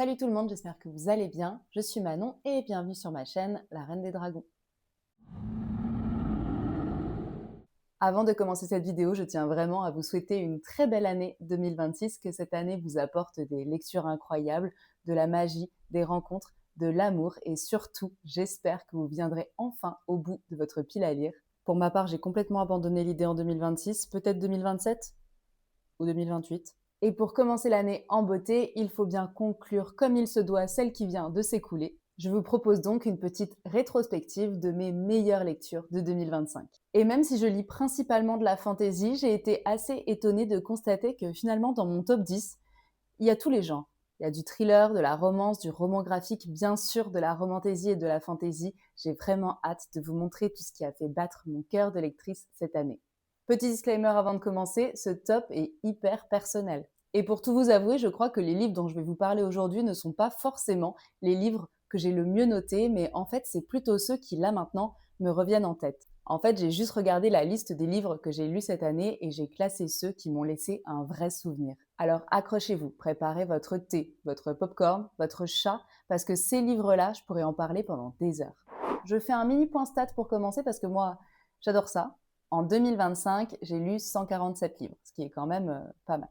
Salut tout le monde, j'espère que vous allez bien. Je suis Manon et bienvenue sur ma chaîne, la Reine des Dragons. Avant de commencer cette vidéo, je tiens vraiment à vous souhaiter une très belle année 2026, que cette année vous apporte des lectures incroyables, de la magie, des rencontres, de l'amour et surtout, j'espère que vous viendrez enfin au bout de votre pile à lire. Pour ma part, j'ai complètement abandonné l'idée en 2026, peut-être 2027 ou 2028. Et pour commencer l'année en beauté, il faut bien conclure comme il se doit celle qui vient de s'écouler. Je vous propose donc une petite rétrospective de mes meilleures lectures de 2025. Et même si je lis principalement de la fantasy, j'ai été assez étonnée de constater que finalement dans mon top 10, il y a tous les genres. Il y a du thriller, de la romance, du roman graphique, bien sûr de la romantaisie et de la fantasy. J'ai vraiment hâte de vous montrer tout ce qui a fait battre mon cœur de lectrice cette année. Petit disclaimer avant de commencer, ce top est hyper personnel. Et pour tout vous avouer, je crois que les livres dont je vais vous parler aujourd'hui ne sont pas forcément les livres que j'ai le mieux notés, mais en fait, c'est plutôt ceux qui, là maintenant, me reviennent en tête. En fait, j'ai juste regardé la liste des livres que j'ai lus cette année et j'ai classé ceux qui m'ont laissé un vrai souvenir. Alors accrochez-vous, préparez votre thé, votre popcorn, votre chat, parce que ces livres-là, je pourrais en parler pendant des heures. Je fais un mini point stat pour commencer parce que moi, j'adore ça. En 2025, j'ai lu 147 livres, ce qui est quand même pas mal.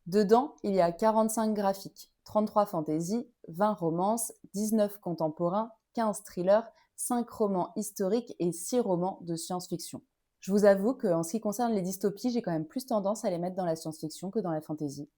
Dedans, il y a 45 graphiques, 33 fantasy, 20 romances, 19 contemporains, 15 thrillers, 5 romans historiques et 6 romans de science-fiction. Je vous avoue qu'en ce qui concerne les dystopies, j'ai quand même plus tendance à les mettre dans la science-fiction que dans la fantasy.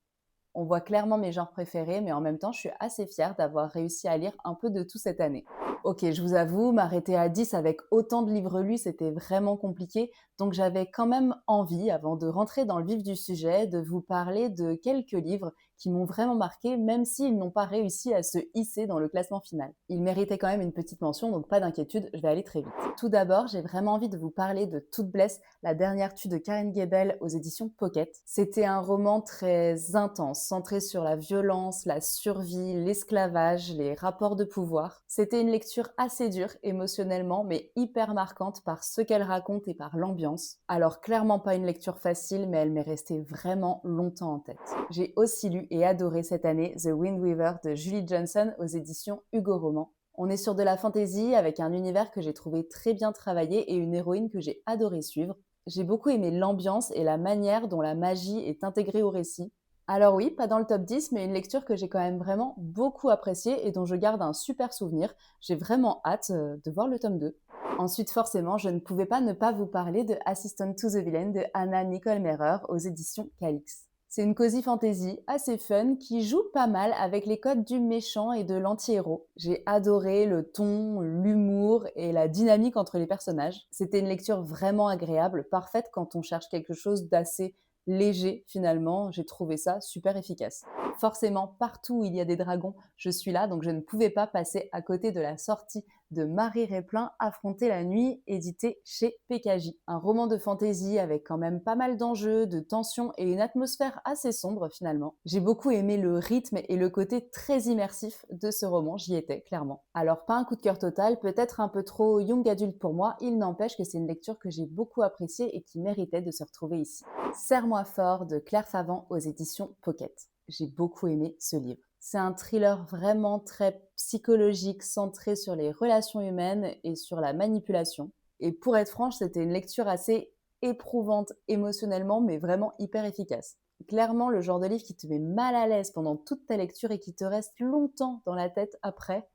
On voit clairement mes genres préférés, mais en même temps, je suis assez fière d'avoir réussi à lire un peu de tout cette année. Ok, je vous avoue, m'arrêter à 10 avec autant de livres lus, c'était vraiment compliqué, donc j'avais quand même envie, avant de rentrer dans le vif du sujet, de vous parler de quelques livres qui m'ont vraiment marqué, même s'ils n'ont pas réussi à se hisser dans le classement final. Ils méritaient quand même une petite mention, donc pas d'inquiétude, je vais aller très vite. Tout d'abord, j'ai vraiment envie de vous parler de Toute blesse, la dernière tue de Karen Gebel aux éditions Pocket. C'était un roman très intense, centré sur la violence, la survie, l'esclavage, les rapports de pouvoir. C'était une lecture assez dure émotionnellement, mais hyper marquante par ce qu'elle raconte et par l'ambiance. Alors clairement pas une lecture facile, mais elle m'est restée vraiment longtemps en tête. J'ai aussi lu et adoré cette année The Wind Weaver de Julie Johnson aux éditions Hugo Roman. On est sur de la fantasy avec un univers que j'ai trouvé très bien travaillé et une héroïne que j'ai adoré suivre. J'ai beaucoup aimé l'ambiance et la manière dont la magie est intégrée au récit. Alors oui, pas dans le top 10, mais une lecture que j'ai quand même vraiment beaucoup appréciée et dont je garde un super souvenir. J'ai vraiment hâte de voir le tome 2. Ensuite, forcément, je ne pouvais pas ne pas vous parler de Assistant to the Villain de Anna Nicole Mehrer aux éditions Calix. C'est une cosy fantasy assez fun qui joue pas mal avec les codes du méchant et de l'anti-héros. J'ai adoré le ton, l'humour et la dynamique entre les personnages. C'était une lecture vraiment agréable, parfaite quand on cherche quelque chose d'assez léger finalement. J'ai trouvé ça super efficace. Forcément, partout où il y a des dragons, je suis là, donc je ne pouvais pas passer à côté de la sortie de Marie Réplin, Affronter la nuit, édité chez PKJ. Un roman de fantaisie avec quand même pas mal d'enjeux, de tensions et une atmosphère assez sombre finalement. J'ai beaucoup aimé le rythme et le côté très immersif de ce roman, j'y étais clairement. Alors pas un coup de cœur total, peut-être un peu trop young adulte pour moi, il n'empêche que c'est une lecture que j'ai beaucoup appréciée et qui méritait de se retrouver ici. Serre-moi fort de Claire Favant aux éditions Pocket. J'ai beaucoup aimé ce livre. C'est un thriller vraiment très psychologique, centré sur les relations humaines et sur la manipulation. Et pour être franche, c'était une lecture assez éprouvante émotionnellement, mais vraiment hyper efficace. Clairement, le genre de livre qui te met mal à l'aise pendant toute ta lecture et qui te reste longtemps dans la tête après,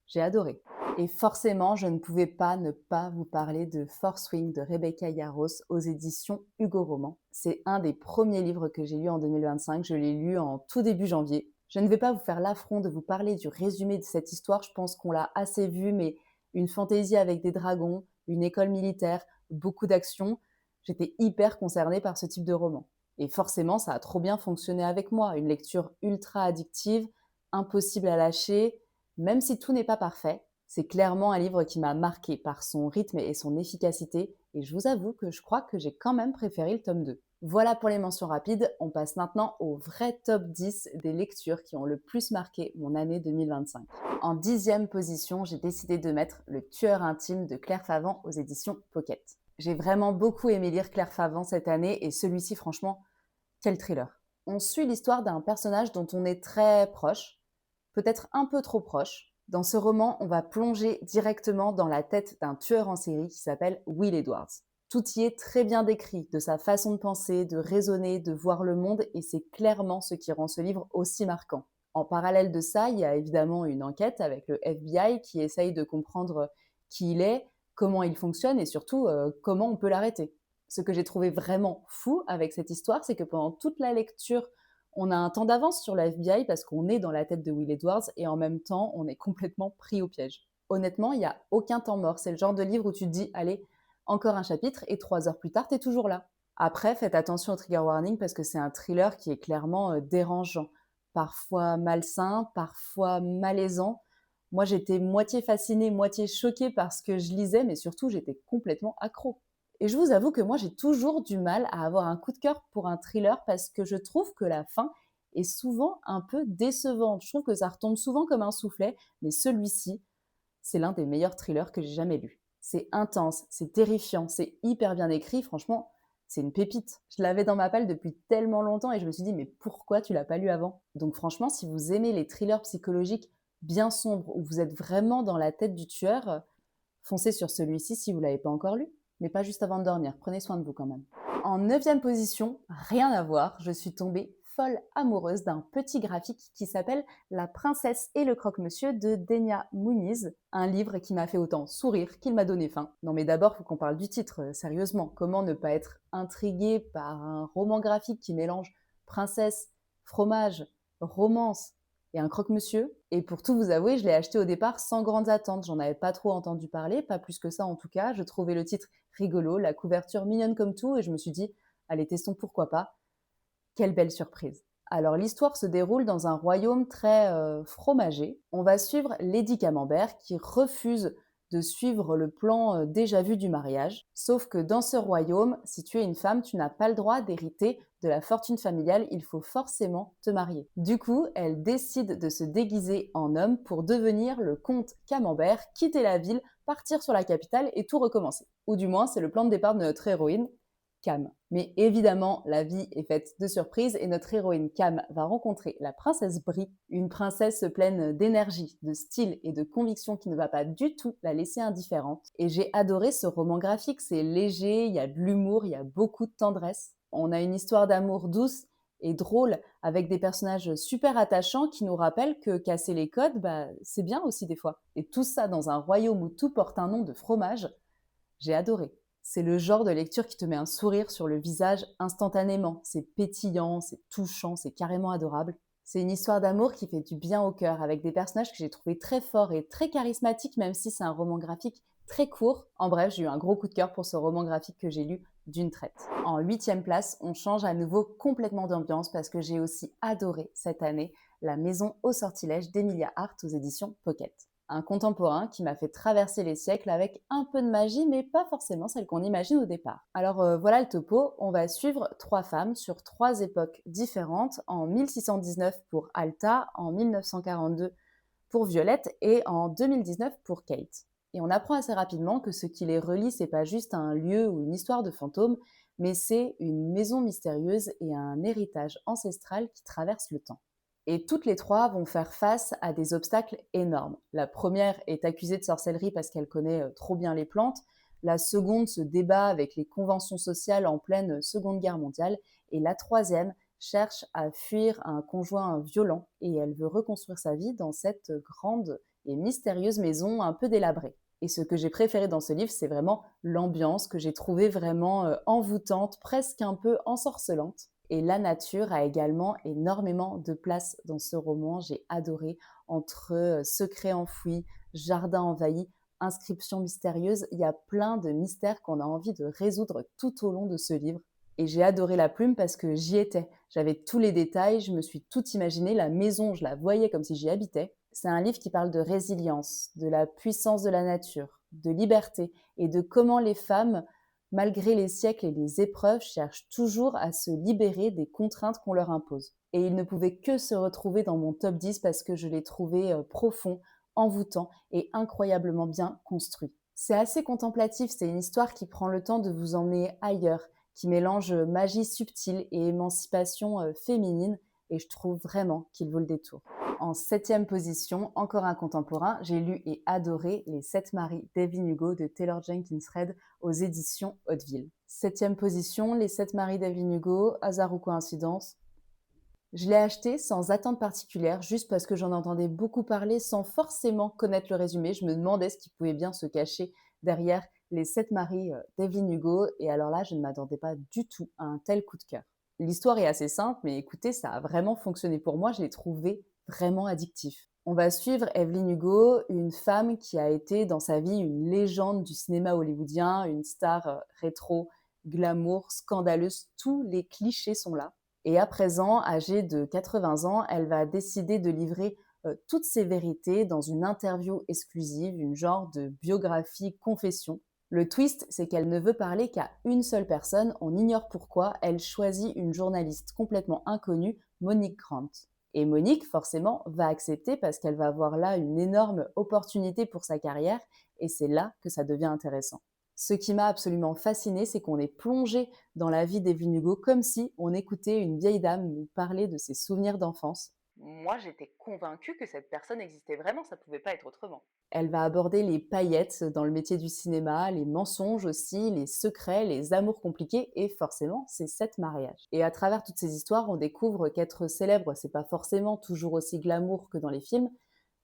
j'ai adoré. Et forcément, je ne pouvais pas ne pas vous parler de Fourth Wing de Rebecca Yarros aux éditions Hugo Roman. C'est un des premiers livres que j'ai lu en 2025. Je l'ai lu en tout début janvier. Je ne vais pas vous faire l'affront de vous parler du résumé de cette histoire. Je pense qu'on l'a assez vu, mais une fantaisie avec des dragons, une école militaire, beaucoup d'action. J'étais hyper concernée par ce type de roman. Et forcément, ça a trop bien fonctionné avec moi. Une lecture ultra addictive, impossible à lâcher. Même si tout n'est pas parfait, c'est clairement un livre qui m'a marqué par son rythme et son efficacité, et je vous avoue que je crois que j'ai quand même préféré le tome 2. Voilà pour les mentions rapides, on passe maintenant au vrai top 10 des lectures qui ont le plus marqué mon année 2025. En 10e position, j'ai décidé de mettre Le tueur intime de Claire Favant aux éditions Pocket. J'ai vraiment beaucoup aimé lire Claire Favant cette année, et celui-ci, franchement, quel thriller. On suit l'histoire d'un personnage dont on est très proche, peut-être un peu trop proche. Dans ce roman, on va plonger directement dans la tête d'un tueur en série qui s'appelle Will Edwards. Tout y est très bien décrit, de sa façon de penser, de raisonner, de voir le monde, et c'est clairement ce qui rend ce livre aussi marquant. En parallèle de ça, il y a évidemment une enquête avec le FBI qui essaye de comprendre qui il est, comment il fonctionne et surtout comment on peut l'arrêter. Ce que j'ai trouvé vraiment fou avec cette histoire, c'est que pendant toute la lecture, on a un temps d'avance sur le FBI parce qu'on est dans la tête de Will Edwards et en même temps, on est complètement pris au piège. Honnêtement, il n'y a aucun temps mort. C'est le genre de livre où tu te dis, allez, encore un chapitre et 3 heures plus tard, tu es toujours là. Après, faites attention au trigger warning parce que c'est un thriller qui est clairement dérangeant, parfois malsain, parfois malaisant. Moi, j'étais moitié fascinée, moitié choquée par ce que je lisais, mais surtout, j'étais complètement accro. Et je vous avoue que moi, j'ai toujours du mal à avoir un coup de cœur pour un thriller parce que je trouve que la fin est souvent un peu décevante. Je trouve que ça retombe souvent comme un soufflet, mais celui-ci, c'est l'un des meilleurs thrillers que j'ai jamais lus. C'est intense, c'est terrifiant, c'est hyper bien écrit. Franchement, c'est une pépite. Je l'avais dans ma palle depuis tellement longtemps et je me suis dit, mais pourquoi tu l'as pas lu avant? Donc franchement, si vous aimez les thrillers psychologiques bien sombres où vous êtes vraiment dans la tête du tueur, foncez sur celui-ci si vous ne l'avez pas encore lu. Mais pas juste avant de dormir. Prenez soin de vous quand même. En 9e position, rien à voir, je suis tombée folle amoureuse d'un petit graphique qui s'appelle La princesse et le croque-monsieur de Denia Muniz, un livre qui m'a fait autant sourire qu'il m'a donné faim. Non mais d'abord, il faut qu'on parle du titre, sérieusement. Comment ne pas être intrigué par un roman graphique qui mélange princesse, fromage, romance et un croque-monsieur? Et pour tout vous avouer, je l'ai acheté au départ sans grandes attentes. J'en avais pas trop entendu parler, pas plus que ça en tout cas. Je trouvais le titre rigolo, la couverture mignonne comme tout, et je me suis dit, allez, testons pourquoi pas. Quelle belle surprise. Alors l'histoire se déroule dans un royaume très fromager. On va suivre Lady Camembert qui refuse de suivre le plan déjà vu du mariage. Sauf que dans ce royaume, si tu es une femme, tu n'as pas le droit d'hériter de la fortune familiale, il faut forcément te marier. Du coup, elle décide de se déguiser en homme pour devenir le comte Camembert, quitter la ville, partir sur la capitale et tout recommencer. Ou du moins, c'est le plan de départ de notre héroïne, Cam. Mais évidemment, la vie est faite de surprises et notre héroïne Cam va rencontrer la princesse Brie, une princesse pleine d'énergie, de style et de conviction qui ne va pas du tout la laisser indifférente. Et j'ai adoré ce roman graphique, c'est léger, il y a de l'humour, il y a beaucoup de tendresse. On a une histoire d'amour douce et drôle avec des personnages super attachants qui nous rappellent que casser les codes, c'est bien aussi des fois. Et tout ça dans un royaume où tout porte un nom de fromage, j'ai adoré. C'est le genre de lecture qui te met un sourire sur le visage instantanément. C'est pétillant, c'est touchant, c'est carrément adorable. C'est une histoire d'amour qui fait du bien au cœur, avec des personnages que j'ai trouvés très forts et très charismatiques, même si c'est un roman graphique très court. En bref, j'ai eu un gros coup de cœur pour ce roman graphique que j'ai lu d'une traite. En 8e place, on change à nouveau complètement d'ambiance parce que j'ai aussi adoré cette année La Maison au sortilège d'Emilia Hart aux éditions Pocket. Un contemporain qui m'a fait traverser les siècles avec un peu de magie, mais pas forcément celle qu'on imagine au départ. Alors voilà le topo, on va suivre 3 femmes sur 3 époques différentes, en 1619 pour Alta, en 1942 pour Violette et en 2019 pour Kate. Et on apprend assez rapidement que ce qui les relie, c'est pas juste un lieu ou une histoire de fantômes, mais c'est une maison mystérieuse et un héritage ancestral qui traverse le temps. Et toutes les 3 vont faire face à des obstacles énormes. La première est accusée de sorcellerie parce qu'elle connaît trop bien les plantes. La seconde se débat avec les conventions sociales en pleine Seconde Guerre mondiale. Et la troisième cherche à fuir un conjoint violent et elle veut reconstruire sa vie dans cette grande et mystérieuse maison un peu délabrée. Et ce que j'ai préféré dans ce livre, c'est vraiment l'ambiance que j'ai trouvée vraiment envoûtante, presque un peu ensorcelante. Et la nature a également énormément de place dans ce roman. J'ai adoré, entre secrets enfouis, jardins envahis, inscriptions mystérieuses. Il y a plein de mystères qu'on a envie de résoudre tout au long de ce livre. Et j'ai adoré la plume parce que j'y étais. J'avais tous les détails, je me suis tout imaginé. La maison, je la voyais comme si j'y habitais. C'est un livre qui parle de résilience, de la puissance de la nature, de liberté et de comment les femmes, malgré les siècles et les épreuves, cherchent toujours à se libérer des contraintes qu'on leur impose. Et il ne pouvait que se retrouver dans mon top 10 parce que je l'ai trouvé profond, envoûtant et incroyablement bien construit. C'est assez contemplatif, c'est une histoire qui prend le temps de vous emmener ailleurs, qui mélange magie subtile et émancipation féminine, et je trouve vraiment qu'il vaut le détour. En 7e position, encore un contemporain, j'ai lu et adoré Les 7 maris d'Evelyn Hugo de Taylor Jenkins Reid aux éditions Hauteville. 7e position, Les 7 maris d'Evelyn Hugo, hasard ou coïncidence? Je l'ai acheté sans attente particulière, juste parce que j'en entendais beaucoup parler sans forcément connaître le résumé. Je me demandais ce qui pouvait bien se cacher derrière Les 7 maris d'Evelyn Hugo, et alors là, je ne m'attendais pas du tout à un tel coup de cœur. L'histoire est assez simple, mais écoutez, ça a vraiment fonctionné pour moi, je l'ai trouvé vraiment addictif. On va suivre Evelyn Hugo, une femme qui a été dans sa vie une légende du cinéma hollywoodien, une star rétro, glamour, scandaleuse, tous les clichés sont là. Et à présent, âgée de 80 ans, elle va décider de livrer toutes ses vérités dans une interview exclusive, une genre de biographie confession. Le twist, c'est qu'elle ne veut parler qu'à une seule personne, on ignore pourquoi, elle choisit une journaliste complètement inconnue, Monique Grant. Et Monique, forcément, va accepter parce qu'elle va avoir là une énorme opportunité pour sa carrière, et c'est là que ça devient intéressant. Ce qui m'a absolument fascinée, c'est qu'on est plongé dans la vie d'Evelyn Hugo comme si on écoutait une vieille dame nous parler de ses souvenirs d'enfance. Moi, j'étais convaincue que cette personne existait vraiment, ça pouvait pas être autrement. Elle va aborder les paillettes dans le métier du cinéma, les mensonges aussi, les secrets, les amours compliqués et forcément ses 7 mariages. Et à travers toutes ces histoires, on découvre qu'être célèbre, c'est pas forcément toujours aussi glamour que dans les films.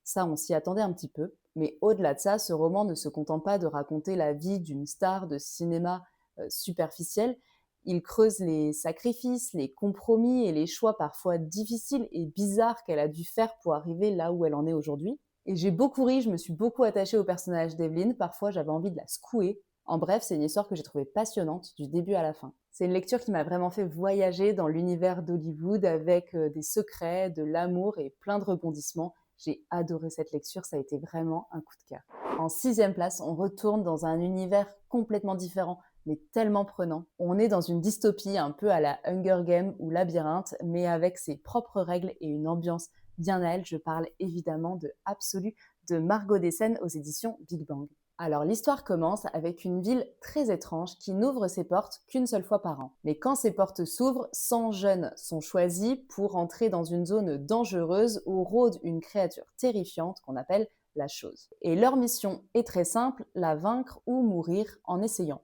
Ça, on s'y attendait un petit peu. Mais au-delà de ça, ce roman ne se contente pas de raconter la vie d'une star de cinéma superficielle. Il creuse les sacrifices, les compromis et les choix parfois difficiles et bizarres qu'elle a dû faire pour arriver là où elle en est aujourd'hui. Et j'ai beaucoup ri, je me suis beaucoup attachée au personnage d'Evelyn. Parfois, j'avais envie de la secouer. En bref, c'est une histoire que j'ai trouvée passionnante du début à la fin. C'est une lecture qui m'a vraiment fait voyager dans l'univers d'Hollywood avec des secrets, de l'amour et plein de rebondissements. J'ai adoré cette lecture, ça a été vraiment un coup de cœur. En 6e place, on retourne dans un univers complètement différent, mais tellement prenant. On est dans une dystopie un peu à la Hunger Games ou Labyrinthe, mais avec ses propres règles et une ambiance bien à elle. Je parle évidemment de Absolu de Margot Dessen aux éditions Big Bang. Alors l'histoire commence avec une ville très étrange qui n'ouvre ses portes qu'une seule fois par an. Mais quand ces portes s'ouvrent, 100 jeunes sont choisis pour entrer dans une zone dangereuse où rôde une créature terrifiante qu'on appelle la chose. Et leur mission est très simple, la vaincre ou mourir en essayant.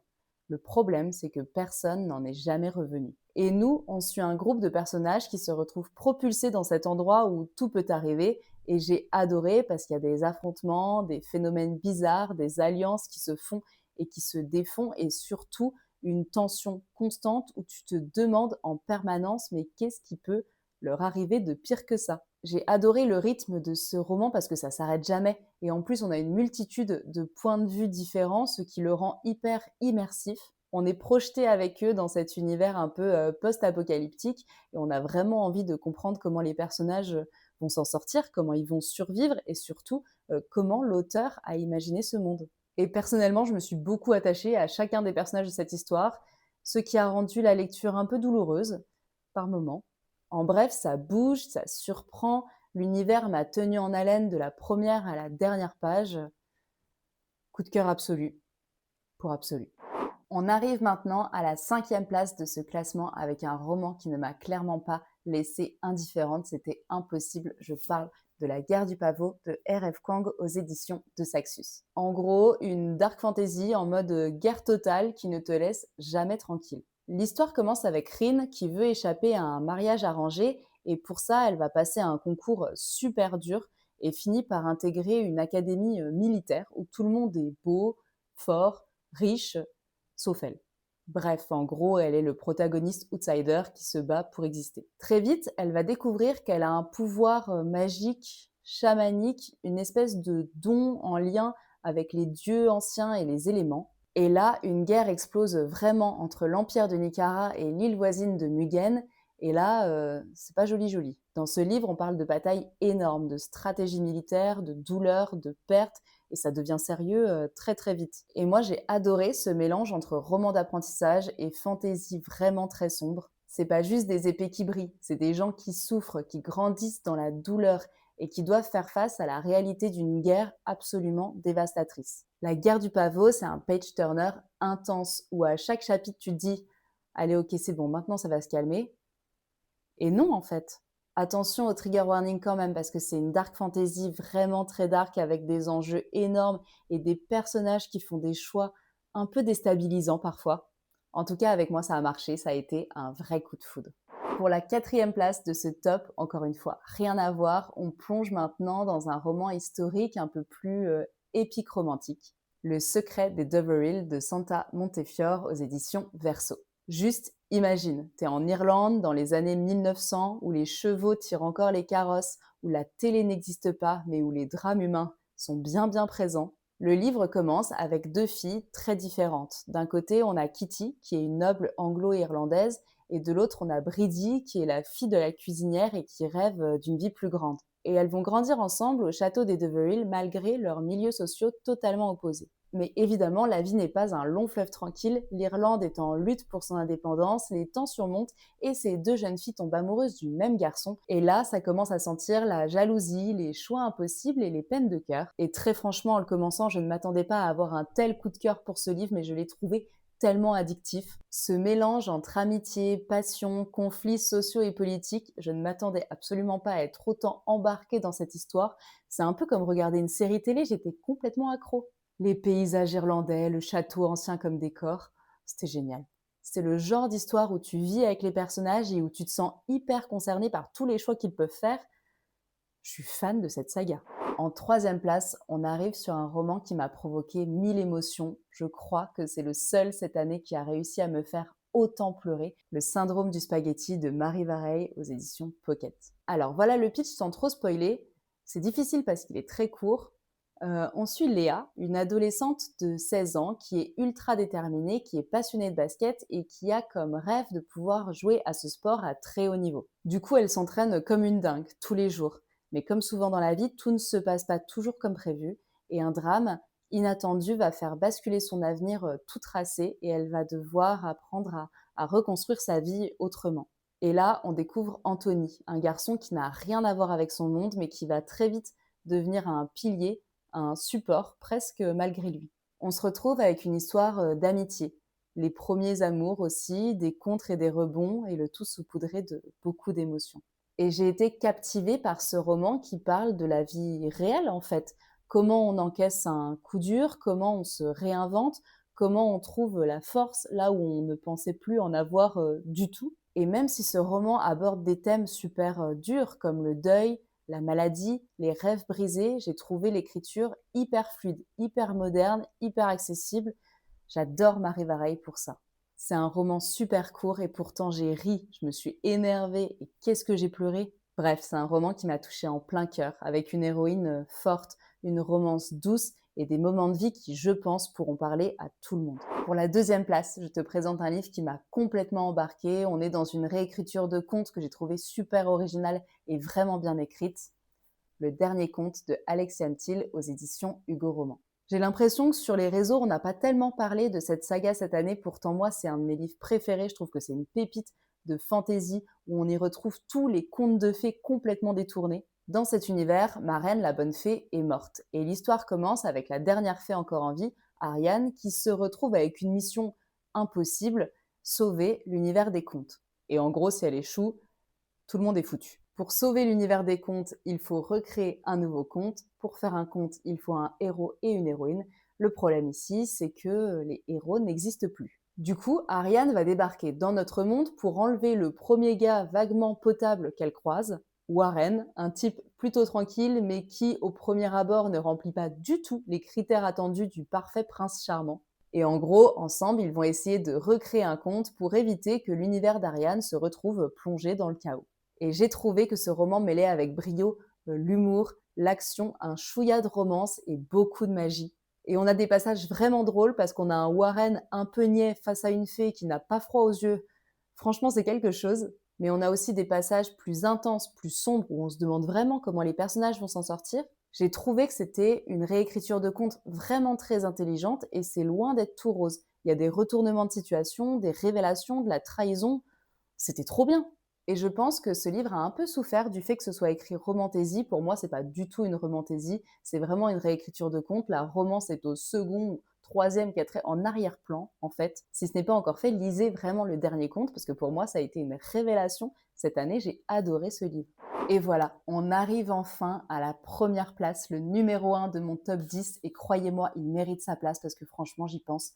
Le problème, c'est que personne n'en est jamais revenu. Et nous, on suit un groupe de personnages qui se retrouvent propulsés dans cet endroit où tout peut arriver. Et j'ai adoré parce qu'il y a des affrontements, des phénomènes bizarres, des alliances qui se font et qui se défont, et surtout une tension constante où tu te demandes en permanence mais qu'est-ce qui peut leur arriver de pire que ça. J'ai adoré le rythme de ce roman parce que ça s'arrête jamais. Et en plus, on a une multitude de points de vue différents, ce qui le rend hyper immersif. On est projeté avec eux dans cet univers un peu post-apocalyptique et on a vraiment envie de comprendre comment les personnages vont s'en sortir, comment ils vont survivre et surtout comment l'auteur a imaginé ce monde. Et personnellement, je me suis beaucoup attachée à chacun des personnages de cette histoire, ce qui a rendu la lecture un peu douloureuse par moments. En bref, ça bouge, ça surprend. L'univers m'a tenu en haleine de la première à la dernière page. Coup de cœur absolu pour Absolu. On arrive maintenant à la 5e place de ce classement avec un roman qui ne m'a clairement pas laissée indifférente. C'était impossible. Je parle de La guerre du pavot de R.F. Kuang aux éditions de Saxus. En gros, une dark fantasy en mode guerre totale qui ne te laisse jamais tranquille. L'histoire commence avec Rin qui veut échapper à un mariage arrangé et pour ça, elle va passer un concours super dur et finit par intégrer une académie militaire où tout le monde est beau, fort, riche, sauf elle. Bref, en gros, elle est le protagoniste outsider qui se bat pour exister. Très vite, elle va découvrir qu'elle a un pouvoir magique, chamanique, une espèce de don en lien avec les dieux anciens et les éléments. Et là, une guerre explose vraiment entre l'Empire de Nicara et l'île voisine de Mugen. Et là, c'est pas joli joli. Dans ce livre, on parle de batailles énormes, de stratégie militaire, de douleur, de perte, et ça devient sérieux très très vite. Et moi, j'ai adoré ce mélange entre roman d'apprentissage et fantaisie vraiment très sombre. C'est pas juste des épées qui brillent, c'est des gens qui souffrent, qui grandissent dans la douleur et qui doivent faire face à la réalité d'une guerre absolument dévastatrice. La guerre du pavot, c'est un page-turner intense où à chaque chapitre, tu te dis « Allez, ok, c'est bon, maintenant ça va se calmer ». Et non, en fait. Attention au trigger warning quand même, parce que c'est une dark fantasy vraiment très dark avec des enjeux énormes et des personnages qui font des choix un peu déstabilisants parfois. En tout cas, avec moi, ça a marché, ça a été un vrai coup de foudre. Pour la quatrième place de ce top, encore une fois, rien à voir, on plonge maintenant dans un roman historique un peu plus épique romantique. Le secret des Deverill de Santa Montefiore aux éditions Verso. Juste imagine, t'es en Irlande dans les années 1900 où les chevaux tirent encore les carrosses, où la télé n'existe pas mais où les drames humains sont bien présents. Le livre commence avec deux filles très différentes. D'un côté, on a Kitty, qui est une noble anglo-irlandaise, et de l'autre, on a Bridie, qui est la fille de la cuisinière et qui rêve d'une vie plus grande. Et elles vont grandir ensemble au château des Deverill malgré leurs milieux sociaux totalement opposés. Mais évidemment, la vie n'est pas un long fleuve tranquille. L'Irlande est en lutte pour son indépendance, les tensions montent et ces deux jeunes filles tombent amoureuses du même garçon. Et là, ça commence à sentir la jalousie, les choix impossibles et les peines de cœur. Et très franchement, en le commençant, je ne m'attendais pas à avoir un tel coup de cœur pour ce livre, mais je l'ai trouvé tellement addictif. Ce mélange entre amitié, passion, conflits sociaux et politiques, je ne m'attendais absolument pas à être autant embarquée dans cette histoire. C'est un peu comme regarder une série télé, j'étais complètement accro. Les paysages irlandais, le château ancien comme décor, c'était génial. C'est le genre d'histoire où tu vis avec les personnages et où tu te sens hyper concerné par tous les choix qu'ils peuvent faire. Je suis fan de cette saga. En troisième place, on arrive sur un roman qui m'a provoqué 1000 émotions. Je crois que c'est le seul cette année qui a réussi à me faire autant pleurer, Le syndrome du spaghetti de Marie Vareille aux éditions Pocket. Alors voilà le pitch sans trop spoiler. C'est difficile parce qu'il est très court. On suit Léa, une adolescente de 16 ans qui est ultra déterminée, qui est passionnée de basket et qui a comme rêve de pouvoir jouer à ce sport à très haut niveau. Du coup, elle s'entraîne comme une dingue tous les jours. Mais comme souvent dans la vie, tout ne se passe pas toujours comme prévu et un drame inattendu va faire basculer son avenir tout tracé et elle va devoir apprendre à reconstruire sa vie autrement. Et là, on découvre Anthony, un garçon qui n'a rien à voir avec son monde mais qui va très vite devenir un pilier, un support presque malgré lui. On se retrouve avec une histoire d'amitié, les premiers amours aussi, des contres et des rebonds et le tout saupoudré de beaucoup d'émotions. Et j'ai été captivée par ce roman qui parle de la vie réelle en fait. Comment on encaisse un coup dur, comment on se réinvente, comment on trouve la force là où on ne pensait plus en avoir du tout. Et même si ce roman aborde des thèmes super durs comme le deuil, la maladie, les rêves brisés, j'ai trouvé l'écriture hyper fluide, hyper moderne, hyper accessible. J'adore Marie Vareille pour ça. C'est un roman super court et pourtant j'ai ri, je me suis énervée et qu'est-ce que j'ai pleuré. Bref, c'est un roman qui m'a touchée en plein cœur, avec une héroïne forte, une romance douce et des moments de vie qui, je pense, pourront parler à tout le monde. Pour la deuxième place, je te présente un livre qui m'a complètement embarquée. On est dans une réécriture de contes que j'ai trouvé super originale et vraiment bien écrite. Le dernier conte de Alexiane Thiel aux éditions Hugo Roman. J'ai l'impression que sur les réseaux, on n'a pas tellement parlé de cette saga cette année. Pourtant, moi, c'est un de mes livres préférés. Je trouve que c'est une pépite de fantaisie où on y retrouve tous les contes de fées complètement détournés. Dans cet univers, ma reine, la bonne fée, est morte. Et l'histoire commence avec la dernière fée encore en vie, Ariane, qui se retrouve avec une mission impossible, sauver l'univers des contes. Et en gros, si elle échoue, tout le monde est foutu. Pour sauver l'univers des contes, il faut recréer un nouveau conte. Pour faire un conte, il faut un héros et une héroïne. Le problème ici, c'est que les héros n'existent plus. Du coup, Ariane va débarquer dans notre monde pour enlever le premier gars vaguement potable qu'elle croise, Warren, un type plutôt tranquille, mais qui, au premier abord, ne remplit pas du tout les critères attendus du parfait prince charmant. Et en gros, ensemble, ils vont essayer de recréer un conte pour éviter que l'univers d'Ariane se retrouve plongé dans le chaos. Et j'ai trouvé que ce roman mêlait avec brio l'humour, l'action, un chouïa de romance et beaucoup de magie. Et on a des passages vraiment drôles parce qu'on a un Warren un peu niais face à une fée qui n'a pas froid aux yeux. Franchement, c'est quelque chose. Mais on a aussi des passages plus intenses, plus sombres, où on se demande vraiment comment les personnages vont s'en sortir. J'ai trouvé que c'était une réécriture de conte vraiment très intelligente et c'est loin d'être tout rose. Il y a des retournements de situation, des révélations, de la trahison. C'était trop bien. Et je pense que ce livre a un peu souffert du fait que ce soit écrit romantaisie. Pour moi, c'est pas du tout une romantaisie, c'est vraiment une réécriture de conte. La romance est au second, troisième, quatrième, en arrière-plan, en fait. Si ce n'est pas encore fait, lisez vraiment le dernier conte, parce que pour moi, ça a été une révélation. Cette année, j'ai adoré ce livre. Et voilà, on arrive enfin à la première place, le numéro 1 de mon top 10. Et croyez-moi, il mérite sa place parce que franchement, j'y pense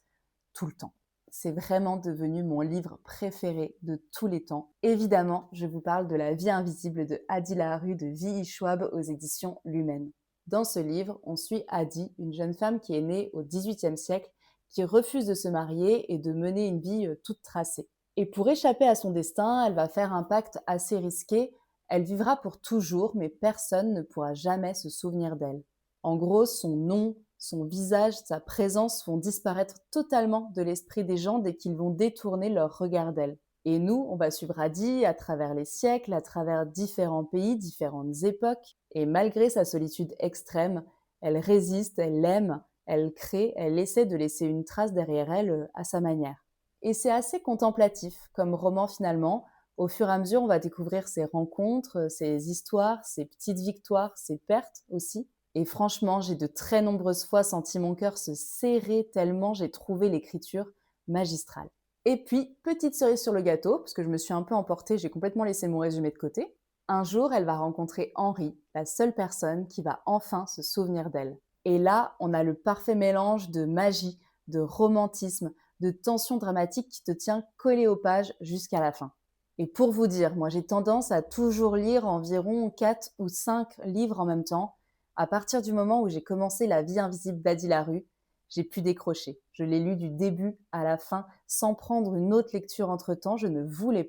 tout le temps. C'est vraiment devenu mon livre préféré de tous les temps. Évidemment, je vous parle de La vie invisible de Hadi Laharu de V.I. Schwab aux éditions Lumen. Dans ce livre, on suit Hadi, une jeune femme qui est née au XVIIIe siècle, qui refuse de se marier et de mener une vie toute tracée. Et pour échapper à son destin, elle va faire un pacte assez risqué. Elle vivra pour toujours, mais personne ne pourra jamais se souvenir d'elle. En gros, son nom, son visage, sa présence vont disparaître totalement de l'esprit des gens dès qu'ils vont détourner leur regard d'elle. Et nous, on va suivre Hadi à travers les siècles, à travers différents pays, différentes époques. Et malgré sa solitude extrême, elle résiste, elle aime, elle crée, elle essaie de laisser une trace derrière elle à sa manière. Et c'est assez contemplatif comme roman finalement. Au fur et à mesure, on va découvrir ses rencontres, ses histoires, ses petites victoires, ses pertes aussi. Et franchement, j'ai de très nombreuses fois senti mon cœur se serrer tellement j'ai trouvé l'écriture magistrale. Et puis, petite cerise sur le gâteau, parce que je me suis un peu emportée, j'ai complètement laissé mon résumé de côté. Un jour, elle va rencontrer Henri, la seule personne qui va enfin se souvenir d'elle. Et là, on a le parfait mélange de magie, de romantisme, de tension dramatique qui te tient collé aux pages jusqu'à la fin. Et pour vous dire, moi j'ai tendance à toujours lire environ 4 ou 5 livres en même temps. À partir du moment où j'ai commencé La vie invisible d'Hadi Laharu, j'ai pu décrocher. Je l'ai lu du début à la fin sans prendre une autre lecture entre-temps. Je ne voulais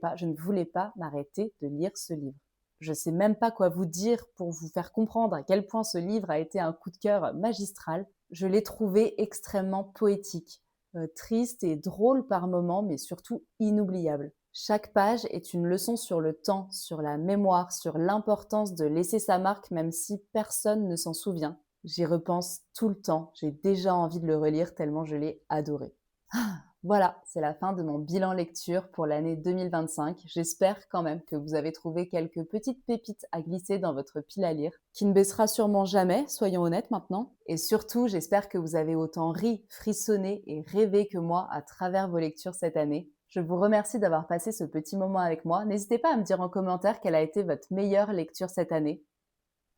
pas m'arrêter de lire ce livre. Je ne sais même pas quoi vous dire pour vous faire comprendre à quel point ce livre a été un coup de cœur magistral. Je l'ai trouvé extrêmement poétique, triste et drôle par moments, mais surtout inoubliable. Chaque page est une leçon sur le temps, sur la mémoire, sur l'importance de laisser sa marque même si personne ne s'en souvient. J'y repense tout le temps, j'ai déjà envie de le relire tellement je l'ai adoré. Voilà, c'est la fin de mon bilan lecture pour l'année 2025. J'espère quand même que vous avez trouvé quelques petites pépites à glisser dans votre pile à lire, qui ne baissera sûrement jamais, soyons honnêtes maintenant. Et surtout, j'espère que vous avez autant ri, frissonné et rêvé que moi à travers vos lectures cette année. Je vous remercie d'avoir passé ce petit moment avec moi. N'hésitez pas à me dire en commentaire quelle a été votre meilleure lecture cette année.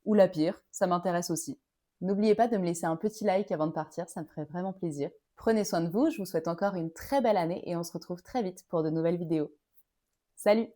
Ou la pire, ça m'intéresse aussi. N'oubliez pas de me laisser un petit like avant de partir, ça me ferait vraiment plaisir. Prenez soin de vous, je vous souhaite encore une très belle année et on se retrouve très vite pour de nouvelles vidéos. Salut!